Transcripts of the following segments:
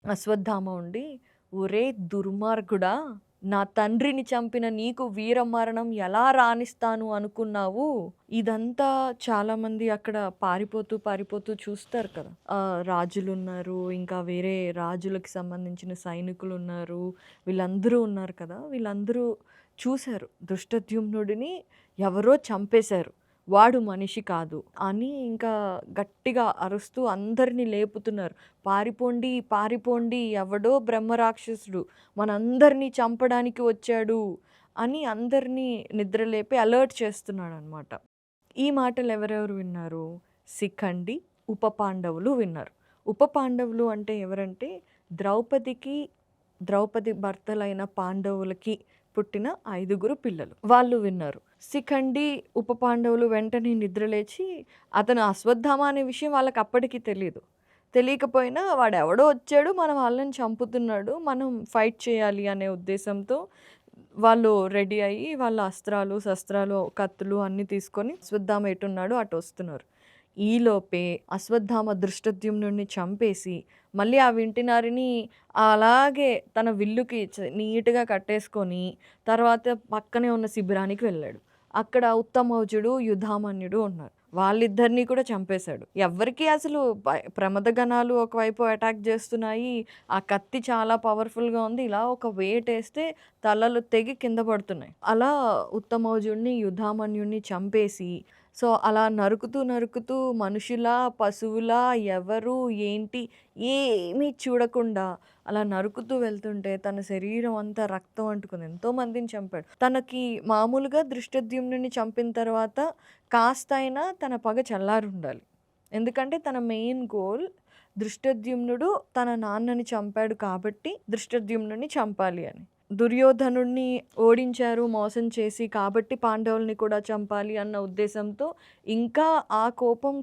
అశ్వత్థామ ఉండి, "ఒరేయ్ దుర్మార్గుడా! నా తండ్రిని చంపిన నీకు వీరమరణం ఎలా రానిస్తాను అనుకున్నావు?" ఇదంతా చాలామంది అక్కడ పారిపోతూ, పారిపోతూ చూస్తారు కదా! రాజులున్నారు, ఇంకా వేరే రాజులకి సంబంధించిన సైనికులున్నారు, వీళ్ళందరూ ఉన్నారు కదా! వీళ్ళందరూ చూసారు. దృష్టద్యుమ్నుడిని ఎవరో చంపేశారు. వాడు మనిషి కాదు అని ఇంకా గట్టిగా అరుస్తూ అందరిని లేపుతున్నారు. పారిపోండి, పారిపోండి, ఎవడో బ్రహ్మరాక్షసుడు మనందరినీ చంపడానికి వచ్చాడు అని అందరినీ నిద్రలేపి అలర్ట్ చేస్తున్నాడనమాట. ఈ మాటలు ఎవరెవరు విన్నారు? శిఖండి, ఉపపాండవులు విన్నారు. ఉపపాండవులు అంటే ఎవరంటే ద్రౌపదికి, ద్రౌపది భర్తలైన పాండవులకి పుట్టిన 5గురు పిల్లలు. వాళ్ళు విన్నారు. శిఖండి, ఉపపాండవులు వెంటనే నిద్రలేచి అతను అశ్వత్థామ అనే విషయం వాళ్ళకప్పటికి తెలీదు. తెలియకపోయినా వాడెవడో వచ్చాడు, మన వాళ్ళని చంపుతున్నాడు, మనం ఫైట్ చేయాలి అనే ఉద్దేశంతో వాళ్ళు రెడీ అయ్యి వాళ్ళ అస్త్రాలు, శస్త్రాలు, కత్తులు అన్నీ తీసుకొని అశ్వత్థామ ఎటున్నాడో అటొస్తున్నారు. ఈలోపే అశ్వత్థామ దృష్టద్యుమ్నుడిని చంపేసి, మళ్ళీ ఆ వింటినారిని అలాగే తన విల్లుకి నీట్‌గా కట్టేసుకొని, తర్వాత పక్కనే ఉన్న శిబిరానికి వెళ్ళాడు. అక్కడ ఉత్తమౌజుడు, యుధామన్యుడు ఉన్నారు. వాళ్ళిద్దరిని కూడా చంపేశాడు. ఎవ్వరికీ అసలు ప్రమదగణాలు ఒకవైపు అటాక్ చేస్తున్నాయి. ఆ కత్తి చాలా పవర్‌ఫుల్‌గా ఉంది. ఇలా ఒక వేటేస్తే తలలు తెగి కింద పడుతున్నాయి. అలా ఉత్తమౌజుడిని, యుధామన్యుడిని చంపేసి, సో, అలా నరుకుతూ, నరుకుతూ మనుషులా, పశువులా, ఎవరు, ఏంటి ఏమీ చూడకుండా అలా నరుకుతూ వెళ్తుంటే తన శరీరం అంతా రక్తం అంటుకుంది. ఎంతోమందిని చంపాడు. తనకి మామూలుగా దృష్టద్యుమ్నుడిని చంపిన తర్వాత కాస్తయినా తన పగ చల్లారుండాలి. ఎందుకంటే తన మెయిన్ గోల్ దృష్టద్యుమ్నుడు తన నాన్నని చంపాడు కాబట్టి దృష్టద్యుమ్నుడిని చంపాలి అని. దుర్యోధనుడిని ఓడించారు మోసం చేసి కాబట్టి పాండవుల్ని కూడా చంపాలి అన్న ఉద్దేశంతో ఇంకా ఆ కోపం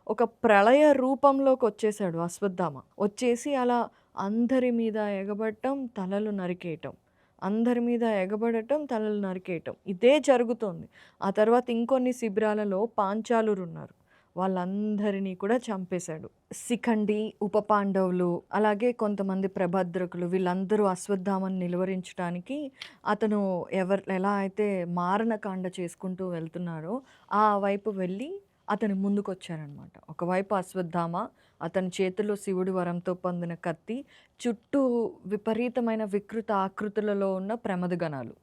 ఒక ప్రళయ రూపంలోకొచ్చేసాడు అశ్వత్థామ. వచ్చేసి అలా అందరి మీద ఎగబడటం, తలలు నరికేయటం. అందరి మీద ఎగబడటం, తలలు నరికేయటం. ఇదే జరుగుతోంది. ఆ తర్వాత ఇంకొన్ని శిబిరాలలో పాంచాలురున్నారు. వాళ్ళందరినీ కూడా చంపేశాడు. శిఖండి, ఉపపాండవులు, అలాగే కొంతమంది ప్రభద్రకులు వీళ్ళందరూ అశ్వత్థామని నిలువరించడానికి అతను ఎలా అయితే మారణకాండ చేసుకుంటూ వెళ్తున్నారో ఆ వైపు వెళ్ళి అతని ముందుకొచ్చారనమాట. ఒకవైపు అశ్వత్థామ, అతని చేతిలో శివుడి వరంతో పొందిన కత్తి, చుట్టూ విపరీతమైన వికృత ఆకృతులలో ఉన్న ప్రమదగణాలు.